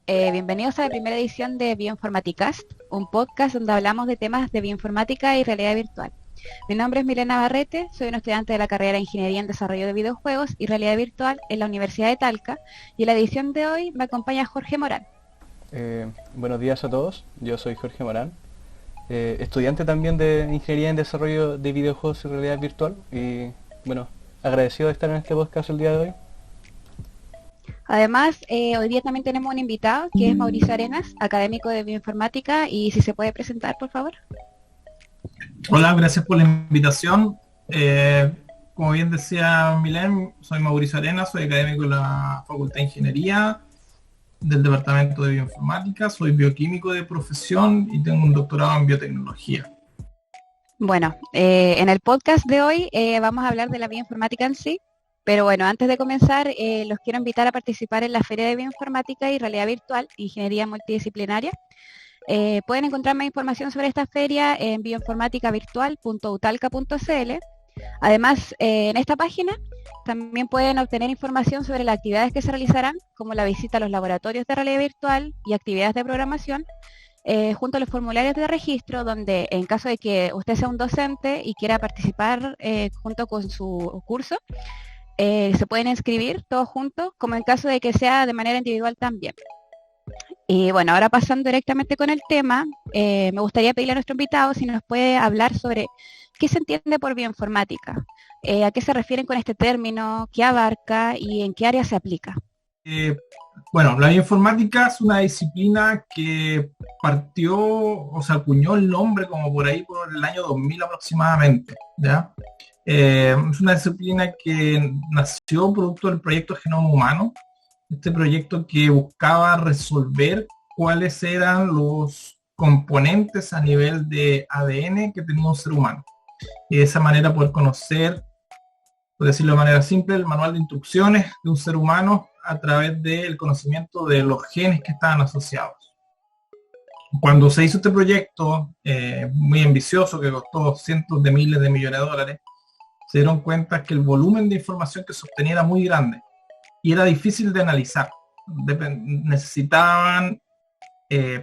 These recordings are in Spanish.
Bienvenidos a la primera edición de Bioinformaticast, un podcast donde hablamos de temas de bioinformática y realidad virtual. Mi nombre es Milena Barrete, soy una estudiante de la carrera de Ingeniería en Desarrollo de Videojuegos y Realidad Virtual en la Universidad de Talca, y en la edición de hoy me acompaña Jorge Morán. Buenos días a todos, yo soy Jorge Morán, estudiante también de Ingeniería en Desarrollo de Videojuegos y Realidad Virtual y bueno, agradecido de estar en este podcast el día de hoy. Además, hoy día también tenemos un invitado que es Mauricio Arenas, académico de bioinformática, y si se puede presentar, por favor. Hola, gracias por la invitación. Como bien decía Milén, soy Mauricio Arenas, soy académico de la Facultad de Ingeniería del Departamento de Bioinformática, soy bioquímico de profesión y tengo un doctorado en biotecnología. Bueno, en el podcast de hoy vamos a hablar de la bioinformática en sí, pero bueno, antes de comenzar, los quiero invitar a participar en la Feria de Bioinformática y Realidad Virtual, Ingeniería Multidisciplinaria. Pueden encontrar más información sobre esta feria en bioinformaticavirtual.utalca.cl. Además, en esta página también pueden obtener información sobre las actividades que se realizarán, como la visita a los laboratorios de realidad virtual y actividades de programación, junto a los formularios de registro, donde en caso de que usted sea un docente y quiera participar junto con su curso, se pueden inscribir todos juntos, como en caso de que sea de manera individual también. Y bueno, ahora pasando directamente con el tema, me gustaría pedirle a nuestro invitado si nos puede hablar sobre qué se entiende por bioinformática, a qué se refieren con este término, qué abarca y en qué área se aplica. Bueno, la bioinformática es una disciplina que partió o se acuñó el nombre como por ahí por el año 2000 aproximadamente, ¿ya? Es una disciplina que nació producto del proyecto Genoma Humano, este proyecto que buscaba resolver cuáles eran los componentes a nivel de ADN que tenía un ser humano. Y de esa manera poder conocer, por decirlo de manera simple, el manual de instrucciones de un ser humano a través del conocimiento de los genes que estaban asociados. Cuando se hizo este proyecto muy ambicioso que costó cientos de miles de millones de dólares, se dieron cuenta que el volumen de información que se obtenía era muy grande y era difícil de analizar. Necesitaban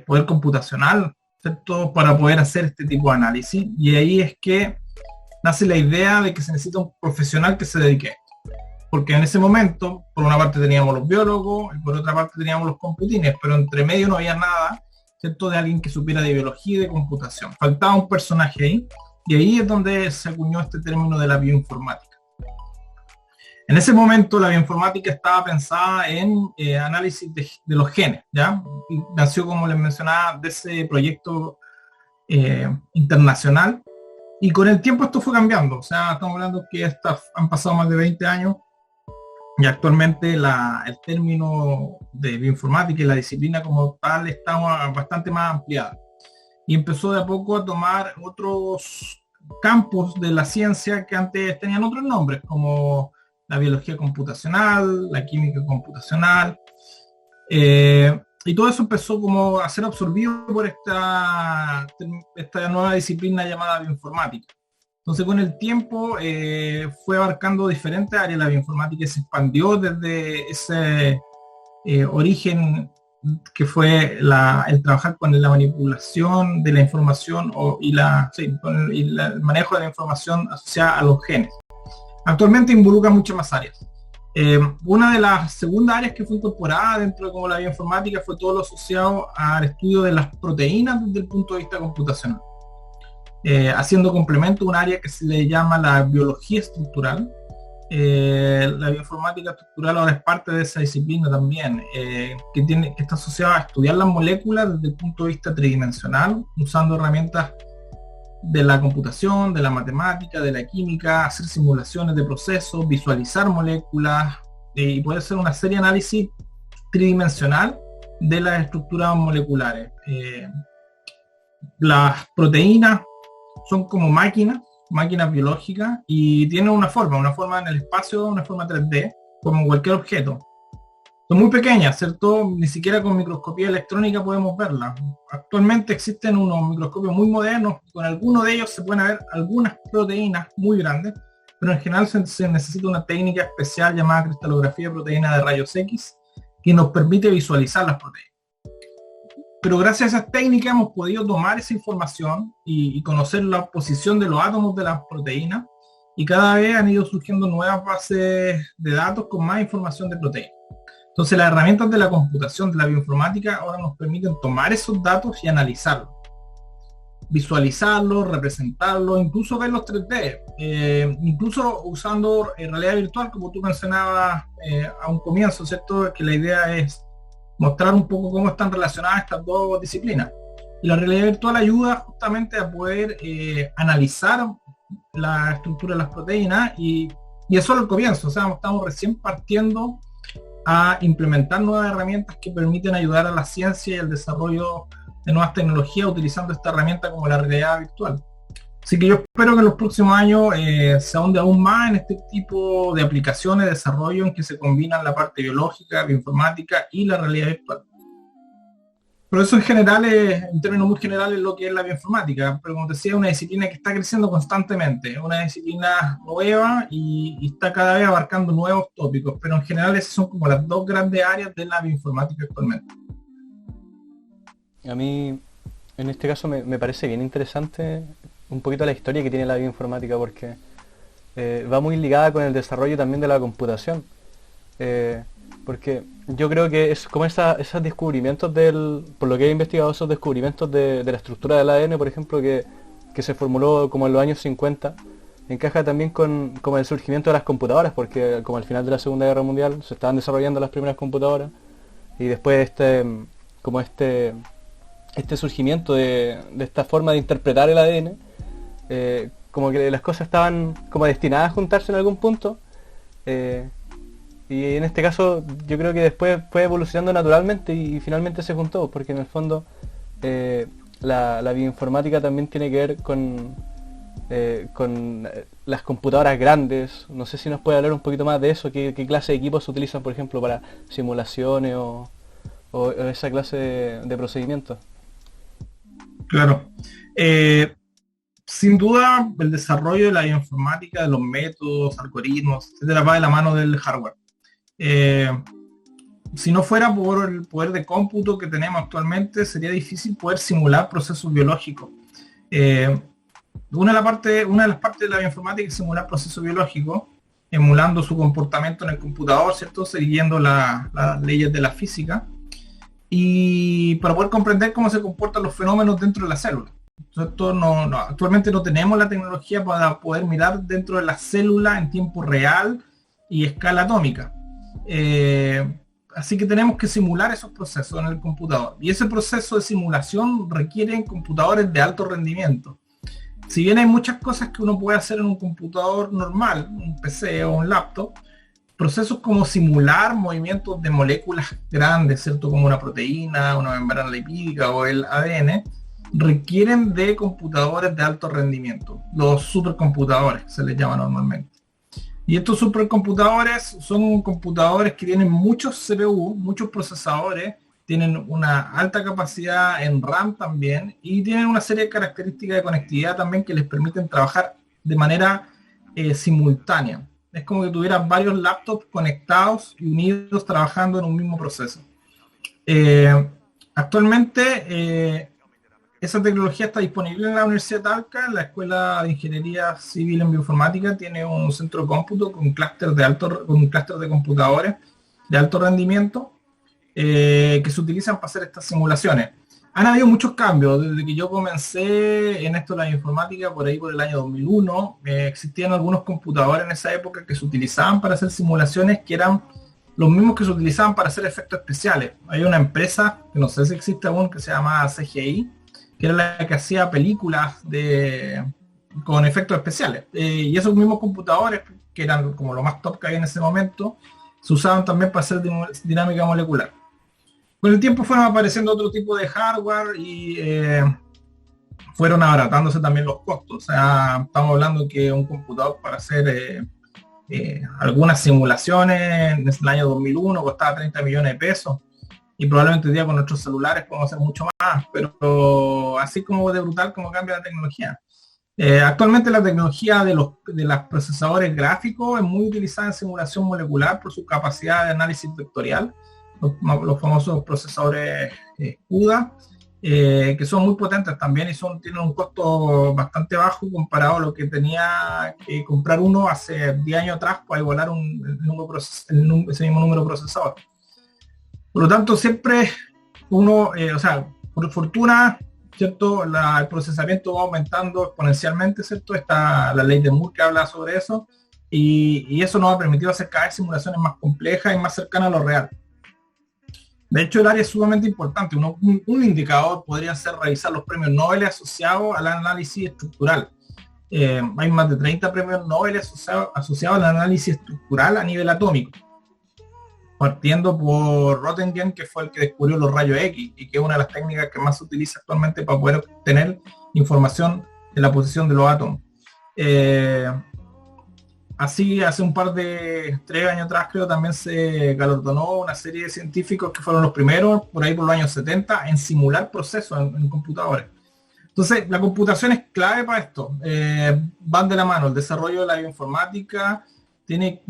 poder computacional, ¿cierto?, para poder hacer este tipo de análisis, y ahí es que nace la idea de que se necesita un profesional que se dedique a esto. Porque en ese momento, por una parte teníamos los biólogos y por otra parte teníamos los computines, pero entre medio no había nada, ¿cierto?, de alguien que supiera de biología y de computación. Faltaba un personaje ahí, y ahí es donde se acuñó este término de la bioinformática. En ese momento la bioinformática estaba pensada en análisis de los genes, ¿ya? Y nació, como les mencionaba, de ese proyecto internacional, y con el tiempo esto fue cambiando. O sea, estamos hablando que han pasado más de 20 años y actualmente el término de bioinformática y la disciplina como tal está bastante más ampliada. Y empezó de a poco a tomar otros campos de la ciencia que antes tenían otros nombres, como la biología computacional, la química computacional, y todo eso empezó como a ser absorbido por esta nueva disciplina llamada bioinformática. Entonces con el tiempo fue abarcando diferentes áreas. La bioinformática se expandió desde ese origen que fue el trabajar con la manipulación de la información el manejo de la información asociada a los genes. Actualmente involucra muchas más áreas. Una de las segundas áreas que fue incorporada dentro de como la bioinformática fue todo lo asociado al estudio de las proteínas desde el punto de vista computacional. Haciendo complemento a un área que se le llama la biología estructural. La bioinformática estructural ahora es parte de esa disciplina también, que está asociada a estudiar las moléculas desde el punto de vista tridimensional, usando herramientas de la computación, de la matemática, de la química, hacer simulaciones de procesos, visualizar moléculas y poder hacer una serie de análisis tridimensional de las estructuras moleculares. Las proteínas son como máquinas biológicas, y tienen una forma en el espacio, una forma 3D, como cualquier objeto. Son muy pequeñas, ¿cierto? Ni siquiera con microscopía electrónica podemos verlas. Actualmente existen unos microscopios muy modernos, con algunos de ellos se pueden ver algunas proteínas muy grandes, pero en general se necesita una técnica especial llamada cristalografía de proteínas de rayos X, que nos permite visualizar las proteínas. pero gracias a esas técnicas hemos podido tomar esa información y conocer la posición de los átomos de las proteínas, y cada vez han ido surgiendo nuevas bases de datos con más información de proteínas. Entonces las herramientas de la computación, de la bioinformática, ahora nos permiten tomar esos datos y analizarlos, visualizarlos, representarlos, incluso verlos 3D, incluso usando realidad virtual, como tú mencionabas a un comienzo, ¿cierto? Que la idea es mostrar un poco cómo están relacionadas estas dos disciplinas. Y la realidad virtual ayuda justamente a poder analizar la estructura de las proteínas, y eso es el comienzo, o sea, estamos recién partiendo a implementar nuevas herramientas que permiten ayudar a la ciencia y el desarrollo de nuevas tecnologías utilizando esta herramienta como la realidad virtual. Así que yo espero que en los próximos años se ahonde aún más en este tipo de aplicaciones de desarrollo en que se combinan la parte biológica, bioinformática y la realidad virtual. Pero eso en general, en términos muy generales, es lo que es la bioinformática. Pero como te decía, es una disciplina que está creciendo constantemente, es una disciplina nueva y está cada vez abarcando nuevos tópicos. Pero en general esas son como las dos grandes áreas de la bioinformática actualmente. A mí, en este caso, me parece bien interesante un poquito la historia que tiene la bioinformática, porque va muy ligada con el desarrollo también de la computación. Porque yo creo que es como esos descubrimientos por lo que he investigado, esos descubrimientos de la estructura del ADN, por ejemplo, que se formuló como en los años 50, encaja también con como el surgimiento de las computadoras, porque como al final de la Segunda Guerra Mundial se estaban desarrollando las primeras computadoras, y después este surgimiento de esta forma de interpretar el ADN, como que las cosas estaban como destinadas a juntarse en algún punto, y en este caso yo creo que después fue evolucionando naturalmente y finalmente se juntó, porque en el fondo la bioinformática también tiene que ver con las computadoras grandes. No sé si nos puede hablar un poquito más de eso, qué clase de equipos se utilizan, por ejemplo, para simulaciones o esa clase de procedimientos. Claro. Sin duda, el desarrollo de la bioinformática, de los métodos, algoritmos, etcétera, va de la mano del hardware. Si no fuera por el poder de cómputo que tenemos actualmente, sería difícil poder simular procesos biológicos. Una de las partes de la bioinformática es simular procesos biológicos, emulando su comportamiento en el computador, ¿cierto? Siguiendo las leyes de la física, y para poder comprender cómo se comportan los fenómenos dentro de la célula. Actualmente no tenemos la tecnología para poder mirar dentro de la célula en tiempo real y escala atómica. Así que tenemos que simular esos procesos en el computador, y ese proceso de simulación requiere computadores de alto rendimiento. Si bien hay muchas cosas que uno puede hacer en un computador normal, un PC o un laptop, procesos como simular movimientos de moléculas grandes, ¿cierto? Como una proteína, una membrana lipídica o el ADN, requieren de computadores de alto rendimiento, los supercomputadores se les llama normalmente. Y estos supercomputadores son computadores que tienen muchos CPU, muchos procesadores, tienen una alta capacidad en RAM también, y tienen una serie de características de conectividad también que les permiten trabajar de manera simultánea. Es como que tuvieran varios laptops conectados y unidos trabajando en un mismo proceso. Actualmente esa tecnología está disponible en la Universidad de Talca. La Escuela de Ingeniería Civil en Bioinformática tiene un centro de cómputo con un clúster de computadores de alto rendimiento que se utilizan para hacer estas simulaciones. Han habido muchos cambios. Desde que yo comencé en esto de la bioinformática, por ahí por el año 2001, existían algunos computadores en esa época que se utilizaban para hacer simulaciones que eran los mismos que se utilizaban para hacer efectos especiales. Hay una empresa, que no sé si existe aún, que se llama CGI, que era la que hacía películas con efectos especiales. Y esos mismos computadores, que eran como lo más top que había en ese momento, se usaban también para hacer dinámica molecular. Con el tiempo fueron apareciendo otro tipo de hardware y fueron abaratándose también los costos. O sea, estamos hablando que un computador para hacer algunas simulaciones en el año 2001 costaba 30 millones de pesos. Y probablemente hoy día con nuestros celulares podemos hacer mucho más, pero así como de brutal como cambia la tecnología. Actualmente la tecnología de los procesadores gráficos es muy utilizada en simulación molecular por su capacidad de análisis vectorial, los famosos procesadores CUDA, que son muy potentes también y tienen un costo bastante bajo comparado a lo que tenía que comprar uno hace 10 años atrás para igualar ese mismo número de procesador. Por lo tanto, siempre uno, por fortuna, ¿cierto? El procesamiento va aumentando exponencialmente, ¿cierto? Está la ley de Moore que habla sobre eso, y eso nos ha permitido hacer cada vez simulaciones más complejas y más cercanas a lo real. De hecho, el área es sumamente importante. Un indicador podría ser revisar los premios Nobel asociados al análisis estructural. Hay más de 30 premios Nobel asociados al análisis estructural a nivel atómico, partiendo por Röntgen, que fue el que descubrió los rayos X y que es una de las técnicas que más se utiliza actualmente para poder obtener información de la posición de los átomos. Así, hace un par de 3 años atrás, creo, también se galardonó una serie de científicos que fueron los primeros, por ahí por los años 70, en simular procesos en computadores. Entonces, la computación es clave para esto. Van de la mano. El desarrollo de la bioinformática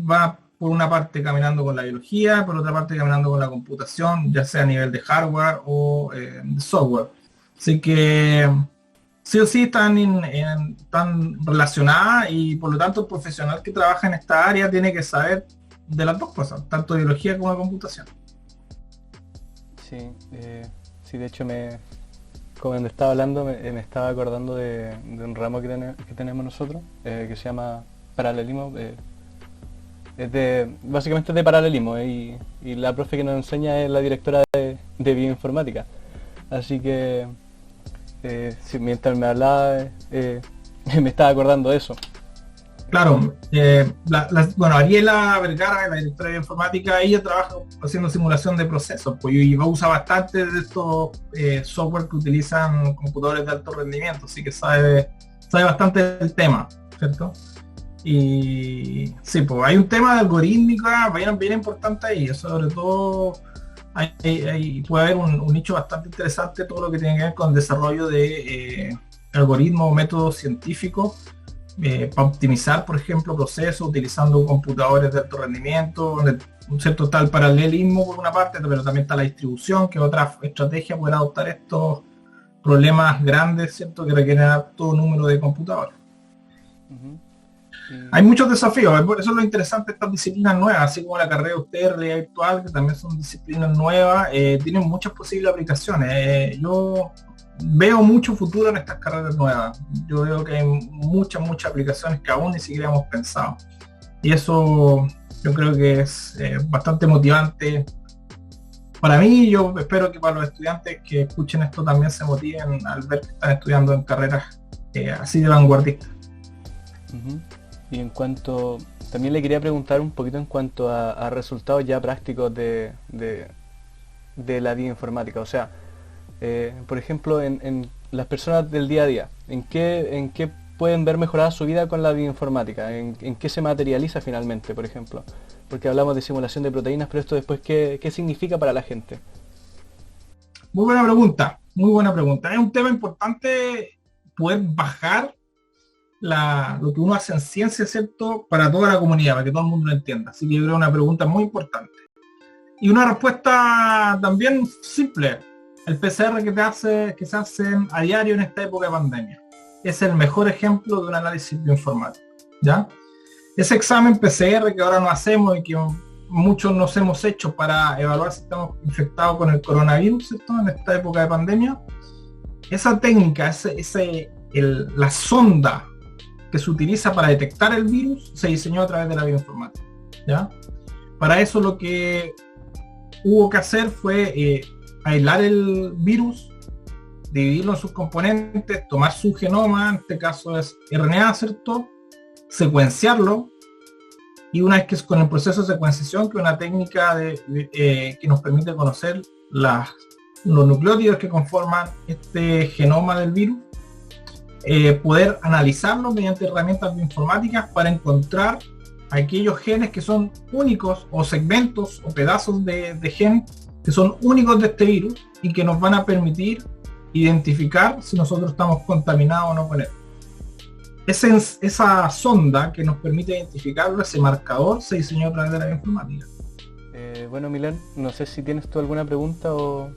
va por una parte caminando con la biología, por otra parte caminando con la computación, ya sea a nivel de hardware o de software. Así que sí o sí están relacionadas, y por lo tanto el profesional que trabaja en esta área tiene que saber de las dos cosas, tanto biología como computación. Sí, de hecho cuando estaba hablando me estaba acordando de un ramo que tenemos nosotros, que se llama paralelismo. Básicamente es de paralelismo, y la profe que nos enseña es la directora de bioinformática. Así que mientras me hablaba me estaba acordando de eso. Claro, Ariela Vergara, la directora de bioinformática, ella trabaja haciendo simulación de procesos, pues, y usa bastante de estos software que utilizan computadores de alto rendimiento, así que sabe bastante del tema, ¿cierto? Y sí, pues hay un tema de algorítmica bien importante ahí, sobre todo puede haber un nicho bastante interesante, todo lo que tiene que ver con el desarrollo de algoritmos o métodos científicos para optimizar, por ejemplo, procesos utilizando computadores de alto rendimiento, donde un cierto está el paralelismo por una parte, pero también está la distribución, que es otra estrategia para adoptar estos problemas grandes, ¿cierto?, que requieren alto número de computadores. Hay muchos desafíos, por eso es lo interesante de estas disciplinas nuevas, así como la carrera de ustedes, realidad virtual, que también son disciplinas nuevas, tienen muchas posibles aplicaciones. Yo veo mucho futuro en estas carreras nuevas. Yo veo que hay muchas aplicaciones que aún ni siquiera hemos pensado. Y eso yo creo que es bastante motivante. Para mí, yo espero que para los estudiantes que escuchen esto también se motiven al ver que están estudiando en carreras así de vanguardistas. Y también le quería preguntar un poquito en cuanto a resultados ya prácticos de la bioinformática. O sea, por ejemplo, en las personas del día a día, ¿en qué pueden ver mejorada su vida con la bioinformática? ¿En qué se materializa finalmente, por ejemplo? Porque hablamos de simulación de proteínas, pero esto después, ¿qué significa para la gente? Muy buena pregunta. Es un tema importante poder bajar lo que uno hace en ciencia, ¿cierto?, para toda la comunidad, para que todo el mundo lo entienda. Así que yo creo que es una pregunta muy importante. Y una respuesta también simple. El PCR que se hace a diario en esta época de pandemia es el mejor ejemplo de un análisis bioinformático, ¿ya? Ese examen PCR que ahora no hacemos y que muchos nos hemos hecho para evaluar si estamos infectados con el coronavirus, ¿cierto?, en esta época de pandemia, esa técnica, la sonda que se utiliza para detectar el virus se diseñó a través de la bioinformática, ¿ya? Para eso lo que hubo que hacer fue aislar el virus, dividirlo en sus componentes, tomar su genoma, en este caso es RNA, ¿cierto?, secuenciarlo, y una vez que es con el proceso de secuenciación, que es una técnica que nos permite conocer los nucleótidos que conforman este genoma del virus, poder analizarlo mediante herramientas bioinformáticas para encontrar aquellos genes que son únicos, o segmentos o pedazos de gen que son únicos de este virus y que nos van a permitir identificar si nosotros estamos contaminados o no con él. Esa sonda que nos permite identificarlo, ese marcador, se diseñó a través de la bioinformática. Bueno, Milán, no sé si tienes tú alguna pregunta o...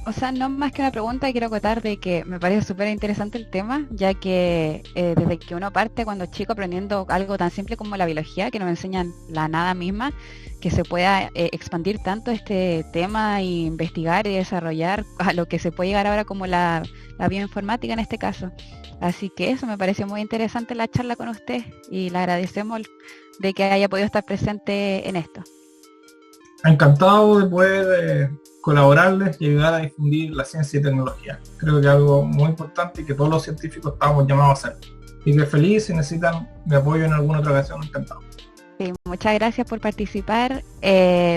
O sea, no más que una pregunta, quiero acotar de que me parece súper interesante el tema, ya que desde que uno parte cuando chico aprendiendo algo tan simple como la biología, que nos enseñan la nada misma, que se pueda expandir tanto este tema e investigar y desarrollar a lo que se puede llegar ahora como la bioinformática en este caso. Así que eso me pareció muy interesante la charla con usted y le agradecemos de que haya podido estar presente en esto. Encantado de poder colaborarles y ayudar a difundir la ciencia y tecnología. Creo que es algo muy importante y que todos los científicos estamos llamados a hacer. Y que feliz, si necesitan mi apoyo en alguna otra ocasión, encantado. Sí, muchas gracias por participar.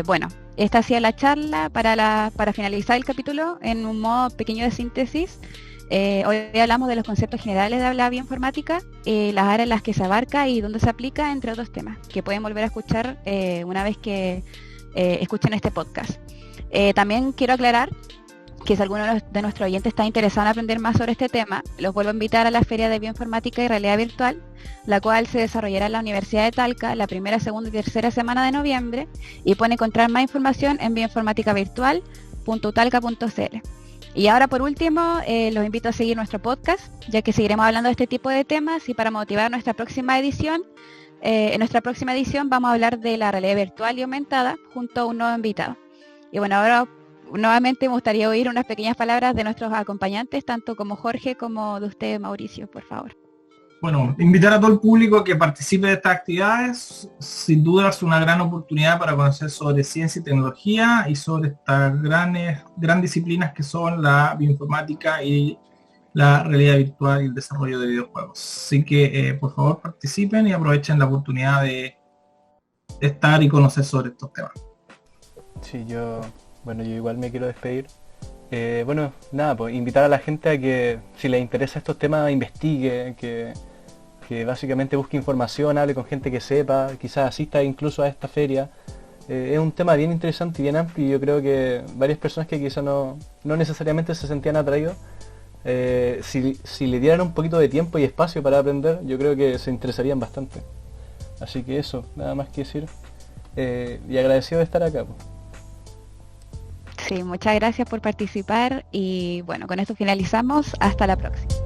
Bueno, esta ha sido la charla para finalizar el capítulo en un modo pequeño de síntesis. Hoy hablamos de los conceptos generales de la bioinformática, las áreas en las que se abarca y dónde se aplica, entre otros temas, que pueden volver a escuchar una vez que escuchen este podcast. También quiero aclarar que si alguno de nuestros oyentes está interesado en aprender más sobre este tema, los vuelvo a invitar a la Feria de Bioinformática y Realidad Virtual, la cual se desarrollará en la Universidad de Talca la primera, segunda y tercera semana de noviembre, y pueden encontrar más información en bioinformaticavirtual.talca.cl. Y ahora por último, los invito a seguir nuestro podcast, ya que seguiremos hablando de este tipo de temas, y para motivar nuestra próxima edición, en nuestra próxima edición vamos a hablar de la realidad virtual y aumentada junto a un nuevo invitado. Y bueno, ahora nuevamente me gustaría oír unas pequeñas palabras de nuestros acompañantes, tanto como Jorge como de usted, Mauricio, por favor. Bueno, invitar a todo el público a que participe de estas actividades. Sin duda es una gran oportunidad para conocer sobre ciencia y tecnología y sobre estas gran disciplinas que son la bioinformática y la realidad virtual y el desarrollo de videojuegos. Así que por favor participen y aprovechen la oportunidad de estar y conocer sobre estos temas. Sí, yo igual me quiero despedir. Bueno, nada, pues invitar a la gente a que si les interesa estos temas investigue, que básicamente busque información, hable con gente que sepa, quizás asista incluso a esta feria. Es un tema bien interesante y bien amplio, y yo creo que varias personas que quizás no necesariamente se sentían atraídos, si le dieran un poquito de tiempo y espacio para aprender, yo creo que se interesarían bastante. Así que eso, nada más que decir. Y agradecido de estar acá, pues. Sí, muchas gracias por participar y bueno, con esto finalizamos. Hasta la próxima.